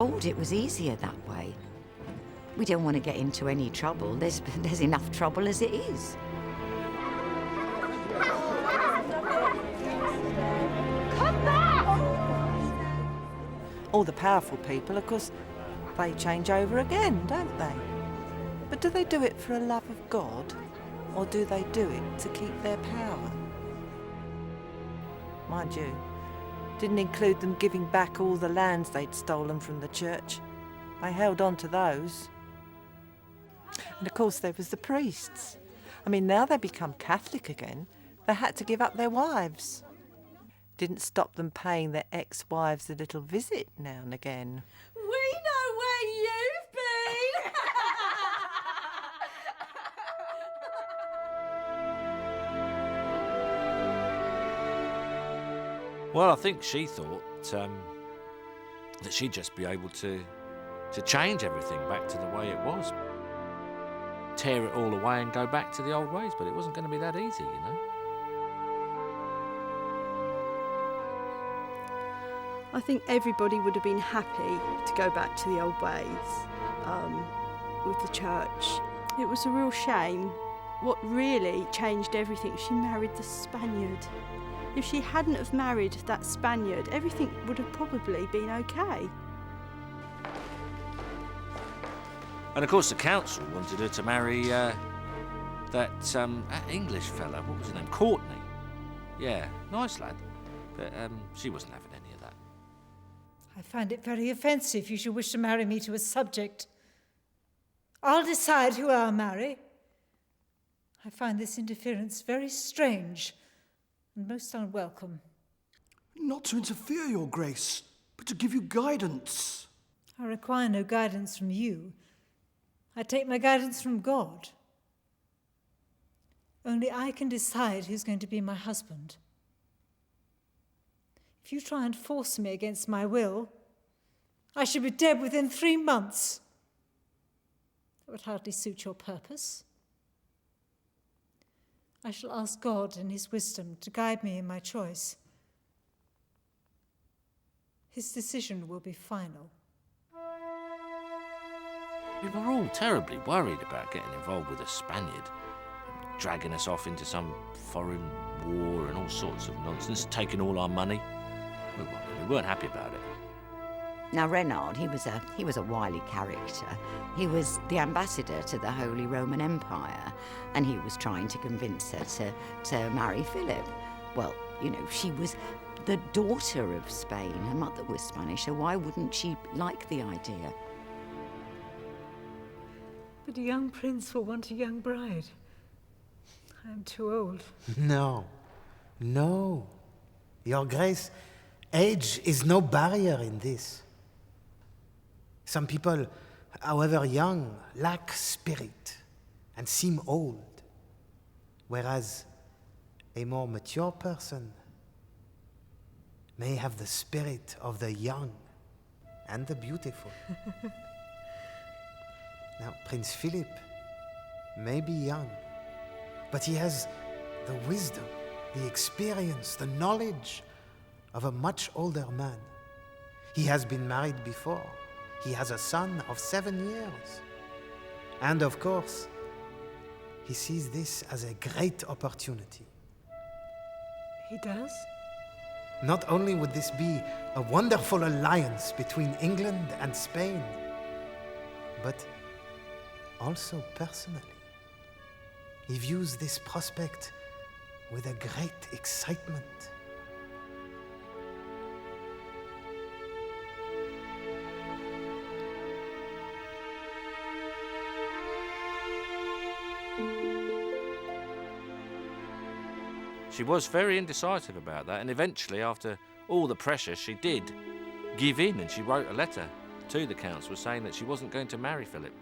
Told it was easier that way. We don't want to get into any trouble. There's enough trouble as it is. Come back! All the powerful people, of course, they change over again, don't they? But do they do it for a love of God, or do they do it to keep their power? Mind you, didn't include them giving back all the lands they'd stolen from the church. They held on to those. And of course there was the priests. I mean, now they've become Catholic again, they had to give up their wives. Didn't stop them paying their ex-wives a little visit now and again. We know where you've been! Well, I think she thought that she'd just be able to change everything back to the way it was. Tear it all away and go back to the old ways, but it wasn't going to be that easy, you know. I think everybody would have been happy to go back to the old ways with the church. It was a real shame. What really changed everything, she married the Spaniard. If she hadn't have married that Spaniard, everything would have probably been okay. And of course the council wanted her to marry that English fella. What was his name? Courtney. Yeah, nice lad. But she wasn't having any of that. I find it very offensive you should wish to marry me to a subject. I'll decide who I'll marry. I find this interference very strange and most unwelcome. Not to interfere, Your Grace, but to give you guidance. I require no guidance from you. I take my guidance from God. Only I can decide who's going to be my husband. If you try and force me against my will, I should be dead within 3 months. That would hardly suit your purpose. I shall ask God in his wisdom to guide me in my choice. His decision will be final. We were all terribly worried about getting involved with a Spaniard, dragging us off into some foreign war and all sorts of nonsense, taking all our money. We weren't happy about it. Now, Renard, he was a wily character. He was the ambassador to the Holy Roman Empire, and he was trying to convince her to marry Philip. Well, you know, she was the daughter of Spain. Her mother was Spanish, so why wouldn't she like the idea? But a young prince will want a young bride. I am too old. No. Your Grace, age is no barrier in this. Some people, however young, lack spirit and seem old, whereas a more mature person may have the spirit of the young and the beautiful. Now, Prince Philip may be young, but he has the wisdom, the experience, the knowledge of a much older man. He has been married before. He has a son of 7 years. And of course, he sees this as a great opportunity. He does? Not only would this be a wonderful alliance between England and Spain, but also personally. He views this prospect with a great excitement. She was very indecisive about that, and eventually, after all the pressure, she did give in, and she wrote a letter to the council saying that she wasn't going to marry Philip.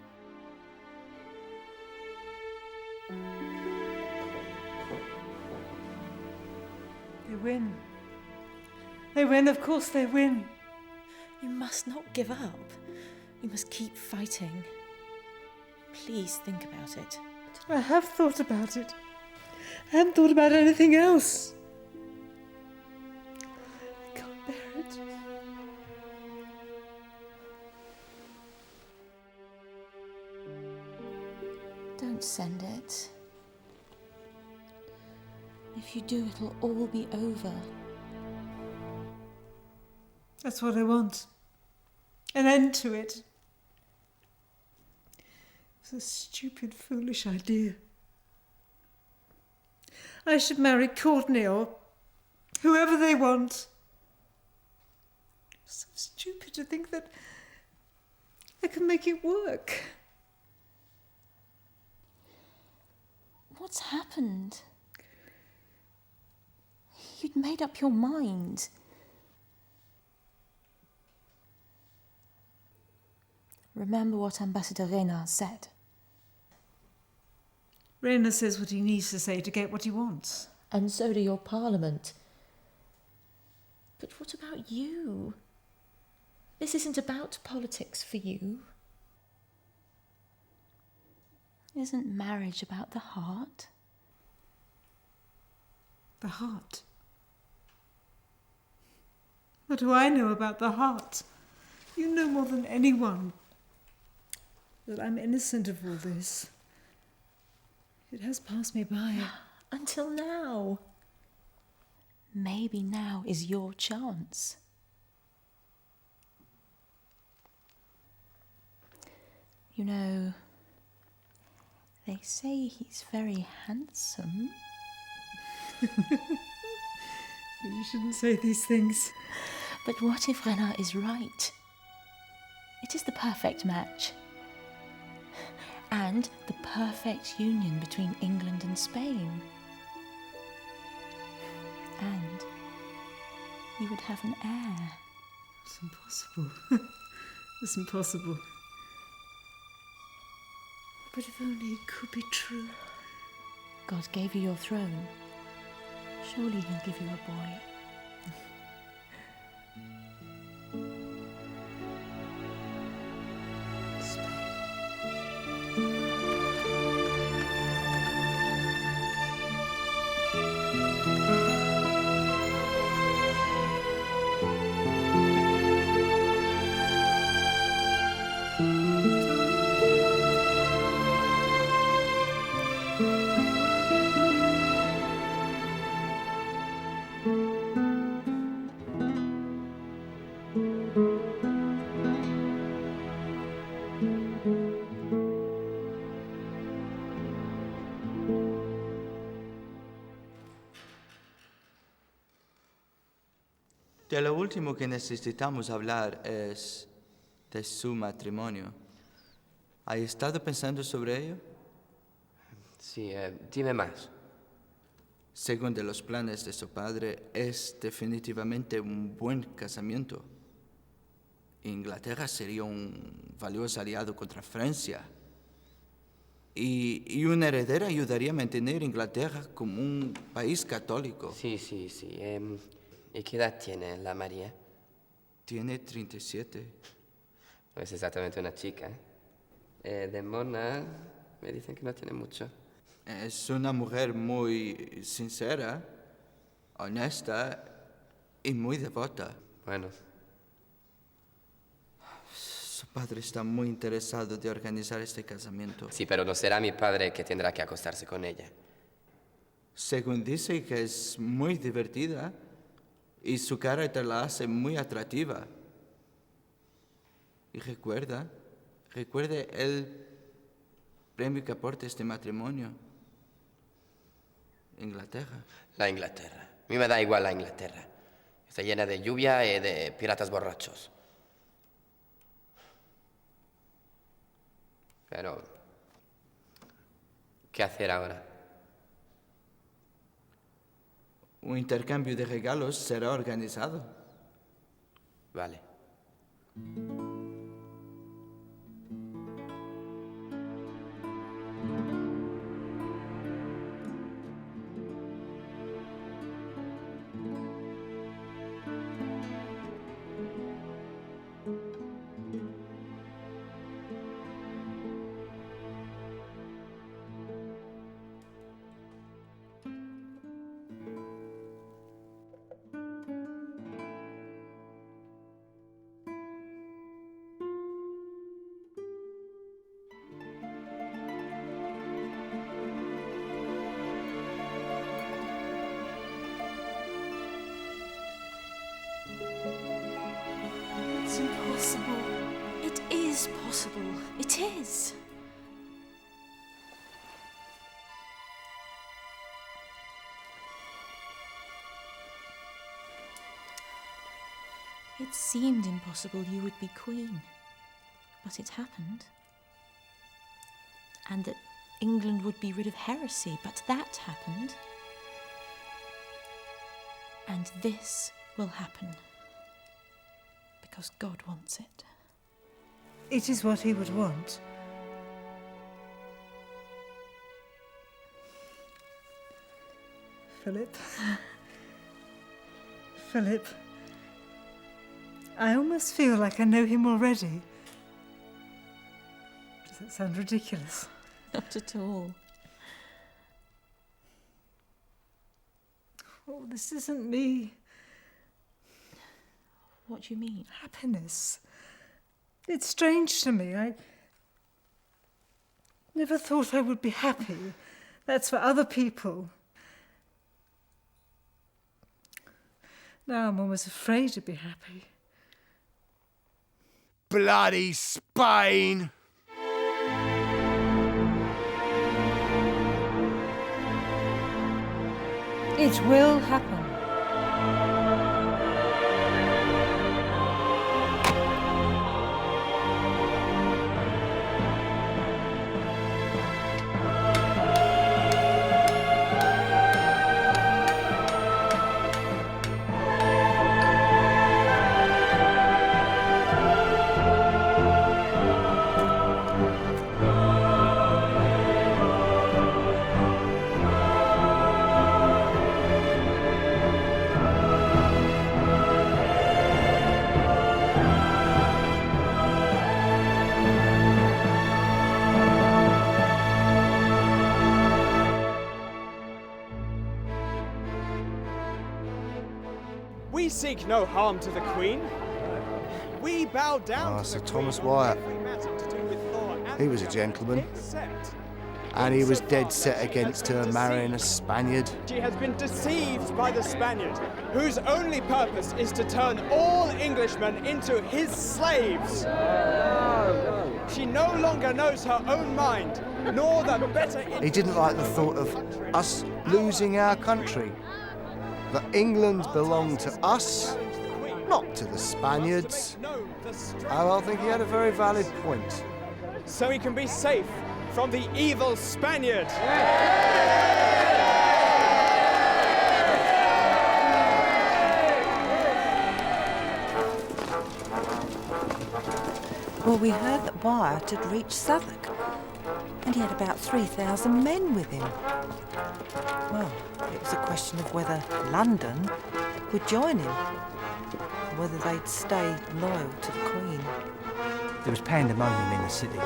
They win. They win, of course they win. You must not give up. You must keep fighting. Please think about it. I have thought about it. I hadn't thought about anything else. I can't bear it. Don't send it. If you do, it'll all be over. That's what I want. An end to it. It's a stupid, foolish idea. I should marry Courtney or whoever they want. It's so stupid to think that I can make it work. What's happened? You'd made up your mind. Remember what Ambassador Reynard said. Rayner says what he needs to say to get what he wants. And so do your parliament. But what about you? This isn't about politics for you. Isn't marriage about the heart? The heart? What do I know about the heart? You know more than anyone that I'm innocent of all this. It has passed me by. Until now. Maybe now is your chance. You know, they say he's very handsome. You shouldn't say these things. But what if Renard is right? It is the perfect match. And the perfect union between England and Spain. And you would have an heir. It's impossible. It's impossible. But if only it could be true. God gave you your throne. Surely he'll give you a boy. De lo último que necesitamos hablar es de su matrimonio. ¿Ha estado pensando sobre ello? Sí, dime más. Según de los planes de su padre, es definitivamente un buen casamiento. Inglaterra sería un valioso aliado contra Francia. Y una heredera ayudaría a mantener Inglaterra como un país católico. Sí. ¿Y qué edad tiene la María? Tiene 37. No es exactamente una chica. De Mona me dicen que no tiene mucho. Es una mujer muy sincera, honesta y muy devota. Bueno. Su padre está muy interesado de organizar este casamiento. Sí, pero no será mi padre que tendrá que acostarse con ella. Según dice que es muy divertida y su carácter la hace muy atractiva. Y recuerde el premio que aporta este matrimonio. Inglaterra. La Inglaterra. A mí me da igual la Inglaterra. Está llena de lluvia y de piratas borrachos. Pero, ¿qué hacer ahora? Un intercambio de regalos será organizado. Vale. It is. It seemed impossible you would be queen, but it happened. And that England would be rid of heresy, but that happened. And this will happen, because God wants it. It is what he would want. Philip. Philip. I almost feel like I know him already. Does that sound ridiculous? Not at all. Oh, this isn't me. What do you mean? Happiness. It's strange to me. I never thought I would be happy. That's for other people. Now I'm almost afraid to be happy. Bloody Spain! It will happen. We seek no harm to the Queen. We bow down to Sir the Thomas Queen in Wyatt. every matter to do with law and He was a gentleman. except And he was insofar dead set as she against has her been marrying a deceived. Spaniard. She has been deceived by the Spaniard, whose only purpose is to turn all Englishmen into his slaves. She no longer knows her own mind, nor the better He didn't like the thought of us losing our country. That England belonged to us, not to the Spaniards. And I think he had a very valid point. So he can be safe from the evil Spaniard. Well, we heard that Wyatt had reached Southwark, and he had about 3,000 men with him. Well, it was a question of whether London would join him, or whether they'd stay loyal to the Queen. There was pandemonium in the city.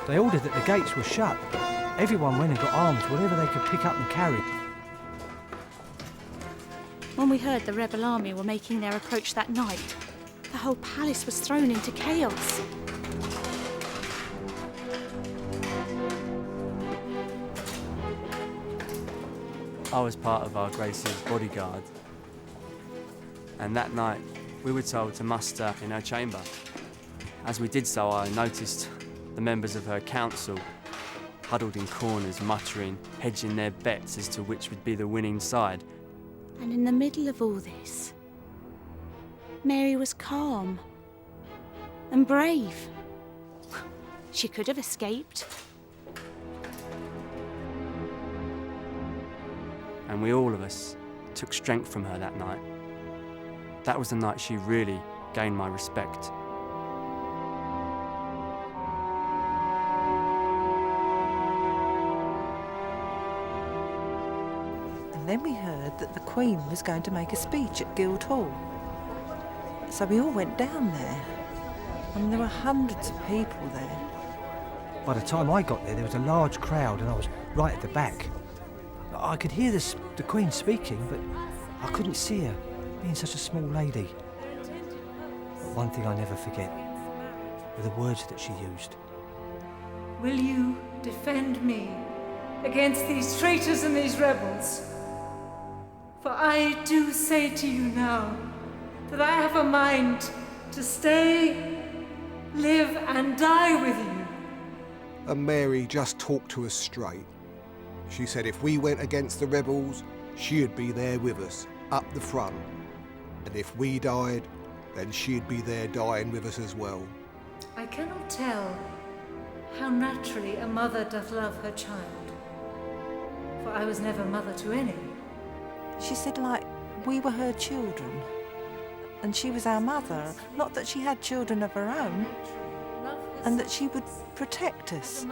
They ordered that the gates were shut. Everyone went and got arms, whatever they could pick up and carry. When we heard the rebel army were making their approach that night, the whole palace was thrown into chaos. I was part of Our Grace's bodyguard, and that night we were told to muster in her chamber. As we did so, I noticed the members of her council huddled in corners, muttering, hedging their bets as to which would be the winning side. And in the middle of all this, Mary was calm and brave. She could have escaped. And we all of us took strength from her that night. That was the night she really gained my respect. And then we heard that the Queen was going to make a speech at Guildhall. So we all went down there. I mean, there were hundreds of people there. By the time I got there, there was a large crowd and I was right at the back. I could hear the Queen speaking, but I couldn't see her, being such a small lady. But one thing I never forget were the words that she used. Will you defend me against these traitors and these rebels? For I do say to you now that I have a mind to stay, live and die with you. and Mary just talked to us straight. She said if we went against the rebels, she'd be there with us, up the front. And if we died, then she'd be there dying with us as well. I cannot tell how naturally a mother doth love her child, for I was never mother to any. She said like we were her children, and she was our mother, not that she had children of her own, and that she would protect us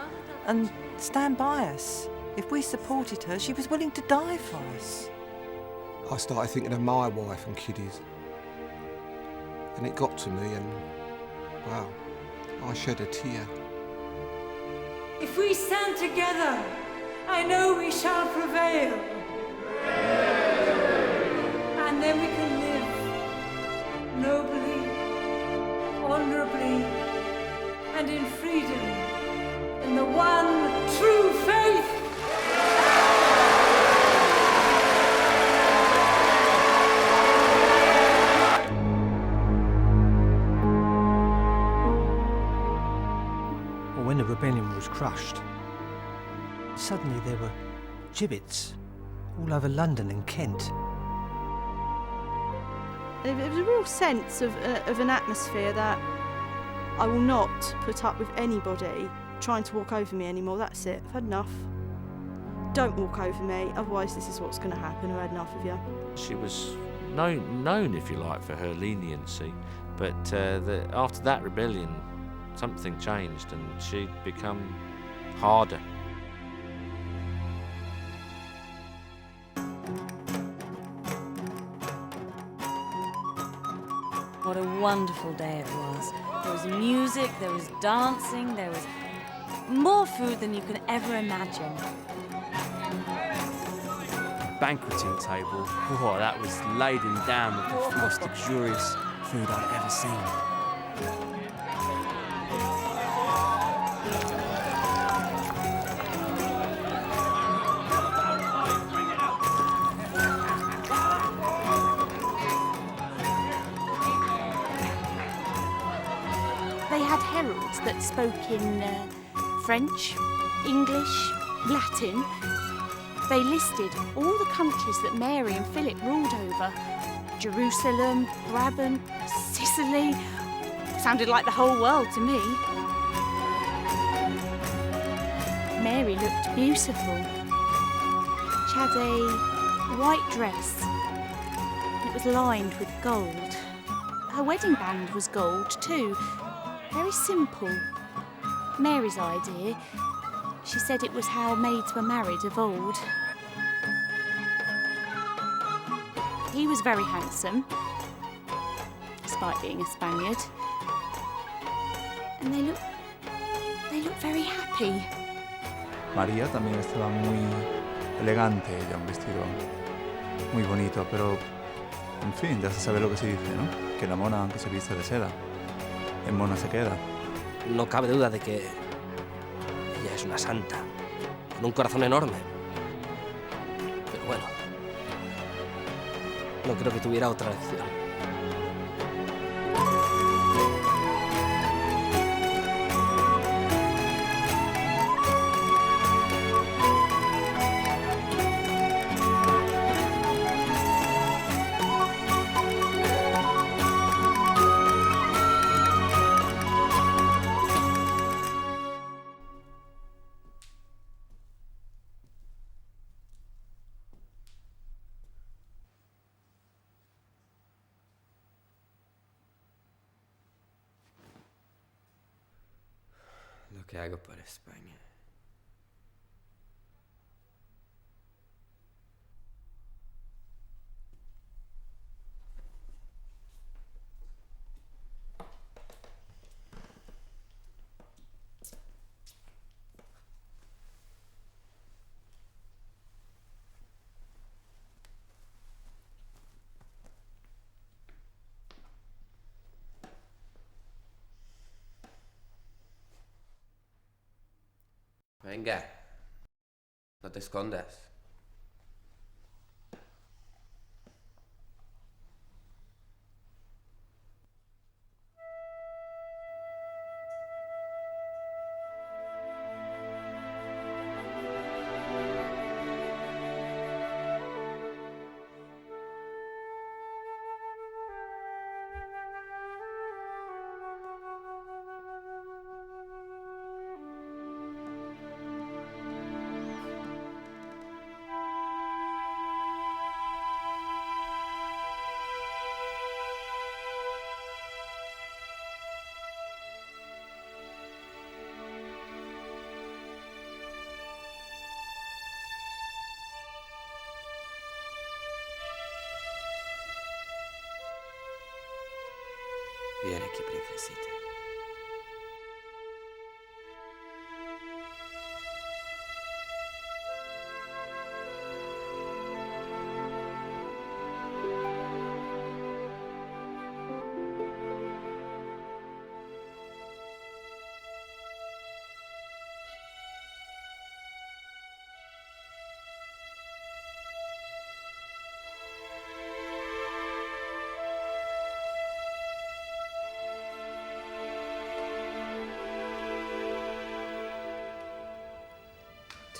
and stand by us. If we supported her, she was willing to die for us. I started thinking of my wife and kiddies. And it got to me and, well, I shed a tear. If we stand together, I know we shall prevail. And then we can live nobly, honourably, and in freedom, in the one true faith. Well, when the rebellion was crushed, suddenly there were gibbets all over London and Kent. There was a real sense of an atmosphere that I will not put up with anybody trying to walk over me anymore. That's it. I've had enough. Don't walk over me, otherwise this is what's going to happen. I've had enough of you. She was known, if you like, for her leniency, but after that rebellion, something changed and she'd become harder. What a wonderful day it was. There was music, there was dancing, there was more food than you could ever imagine. Banqueting table, oh, that was laden down with the most luxurious food I'd ever seen. They had heralds that spoke in French, English, Latin. They listed all the countries that Mary and Philip ruled over. Jerusalem, Brabant, Sicily. Sounded like the whole world to me. Mary looked beautiful. She had a white dress. It was lined with gold. Her wedding band was gold too. Very simple. Mary's idea. She said it was how maids were married of old. He was very handsome, despite being a Spaniard. And they looked very happy. María también estaba muy elegante, ella, un vestido muy bonito, pero, en fin, ya se sabe lo que se dice, ¿no? Que la mona, aunque se viste de seda, en mona se queda. No cabe duda de que ella es una santa, con un corazón enorme. Pero bueno, no creo que tuviera otra elección. Lo que hago por España. Venga, no te escondas. Viene aquí, princesita.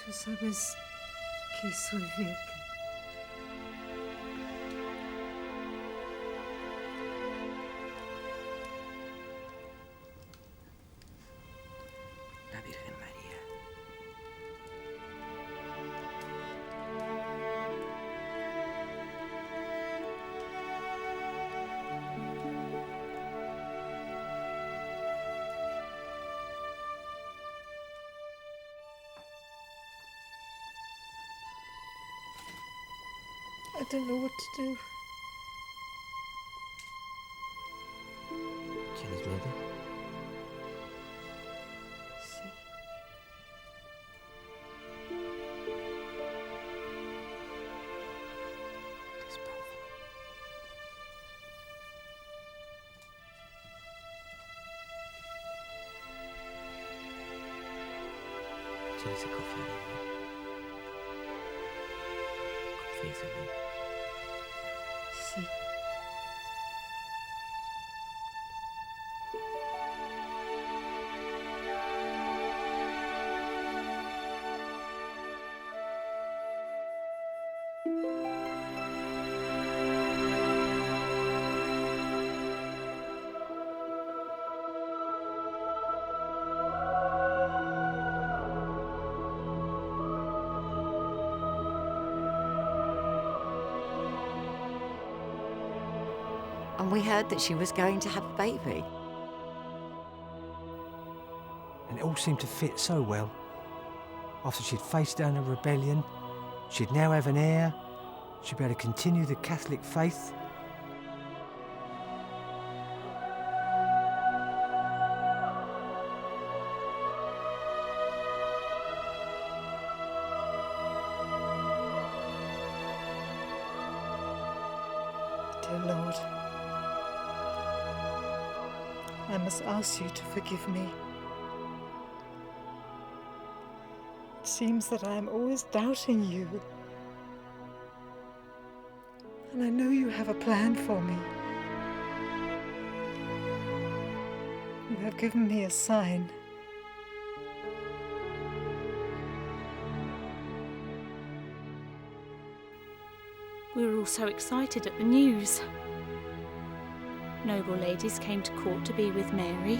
Tú sabes que soy virgen. La Virgen María. I don't know what to do. ¿Tienes miedo? Sí. Despacio. ¿Quieres que confíe en mí? ¿Confías en mí? Sí. And we heard that she was going to have a baby. And it all seemed to fit so well. After she'd faced down a rebellion, she'd now have an heir, she'd be able to continue the Catholic faith. Dear Lord, I must ask you to forgive me. It seems that I am always doubting you. And I know you have a plan for me. You have given me a sign. We were all so excited at the news. Noble ladies came to court to be with Mary,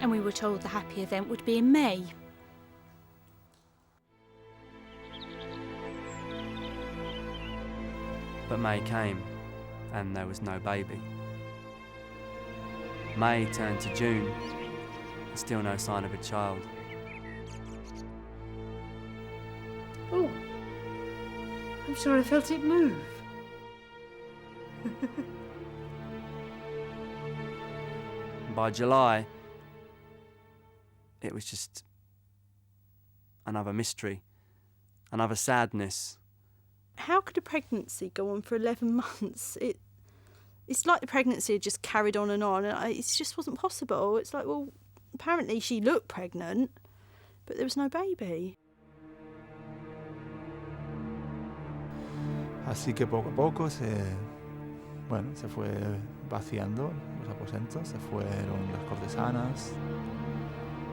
and we were told the happy event would be in May. But May came, and there was no baby. May turned to June, and still no sign of a child. Oh, I'm sure I felt it move. By July, it was just another mystery, another sadness. How could a pregnancy go on for 11 months? It's like the pregnancy had just carried on and on. And it just wasn't possible. It's like, well, apparently she looked pregnant, but there was no baby. Así que poco a poco se fue vaciando los aposentos, se fueron las cortesanas,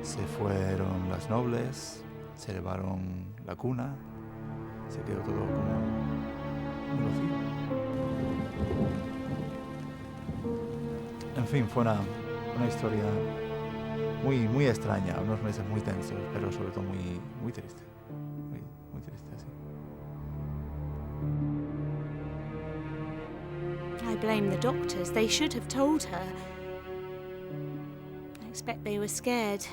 se fueron las nobles, se llevaron la cuna, se quedó todo como un vacío. En fin, fue una historia muy extraña, unos meses muy tensos, pero sobre todo muy triste. Muy triste, sí. I blame the doctors. They should have told her. I expect they were scared.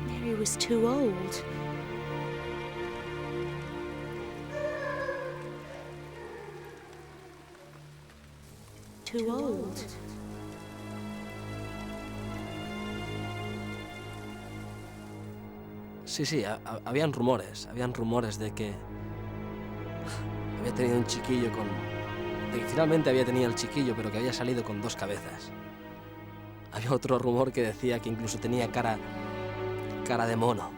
Mary was too old. too old. Sí, sí, habían rumores de que había tenido un chiquillo de que finalmente había tenido el chiquillo, pero que había salido con 2 cabezas. Había otro rumor que decía que incluso tenía cara de mono.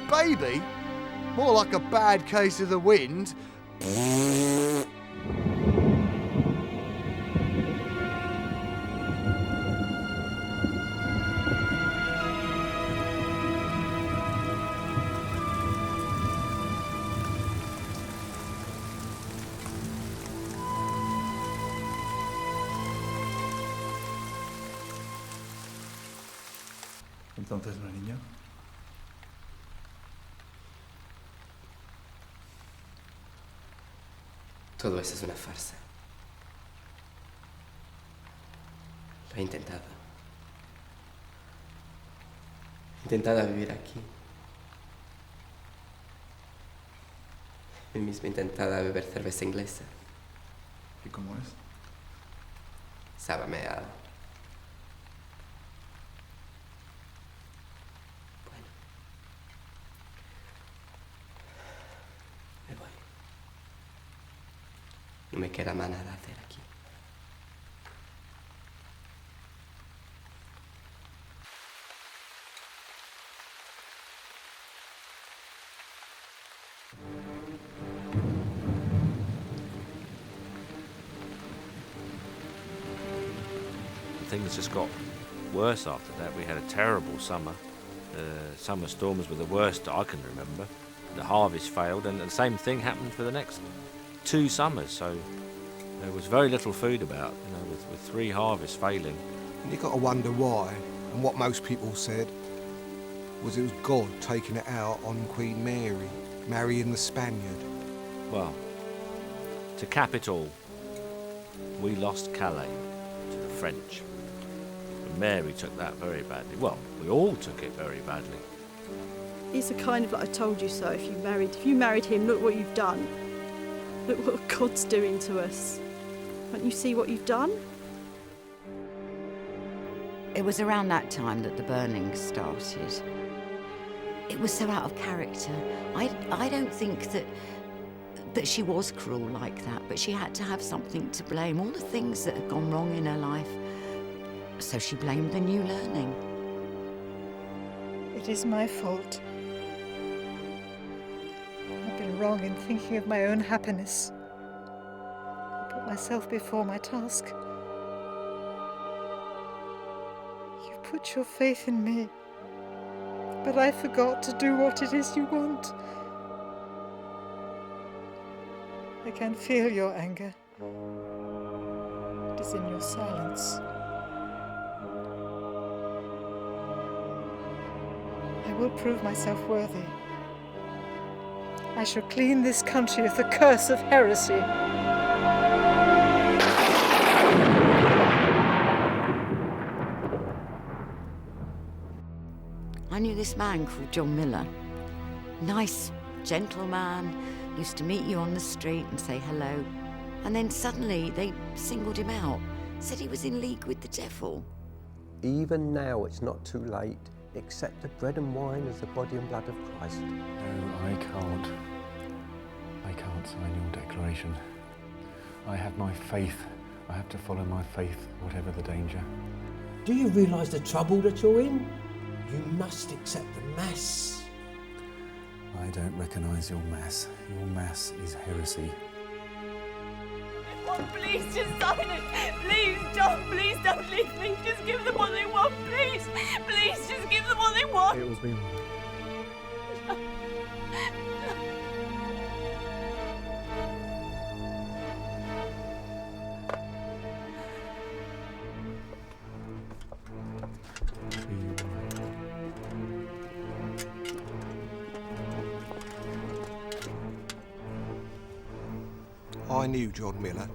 Baby? More like a bad case of the wind. Entonces, ¿no, niño? Todo eso es una farsa. Lo he intentado. He intentado vivir aquí. He mismo intentado beber cerveza inglesa. ¿Y cómo es? Sábame a... Bueno. Me voy. No me queda más nada hacer aquí. Things just got worse after that. We had a terrible summer. Summer storms were the worst I can remember. The harvest failed, and the same thing happened for the next 2 summers. So there was very little food about, with 3 harvests failing. And you got to wonder why. And what most people said was it was God taking it out on Queen Mary, marrying the Spaniard. Well, to cap it all, we lost Calais to the French. And Mary took that very badly. Well, we all took it very badly. It's a kind of like I told you so. If you married him, look what you've done. Look what God's doing to us. Can't you see what you've done? It was around that time that the burning started. It was so out of character. I don't think that she was cruel like that, but she had to have something to blame. All the things that had gone wrong in her life. So she blamed the new learning. It is my fault. I've been wrong in thinking of my own happiness. I put myself before my task. You put your faith in me, but I forgot to do what it is you want. I can feel your anger. It is in your silence. I will prove myself worthy. I shall clean this country of the curse of heresy. I knew this man called John Miller. Nice, gentle man, used to meet you on the street and say hello. And then suddenly they singled him out, said he was in league with the devil. Even now it's not too late. Accept the bread and wine as the body and blood of Christ. No, I can't. I can't sign your declaration. I have my faith. I have to follow my faith, whatever the danger. Do you realise the trouble that you're in? You must accept the Mass. I don't recognise your Mass. Your Mass is heresy. Oh, please just sign it. Please, John, please don't leave me. Just give them what they want, please. Please, just give them what they want. It will be I knew John Miller,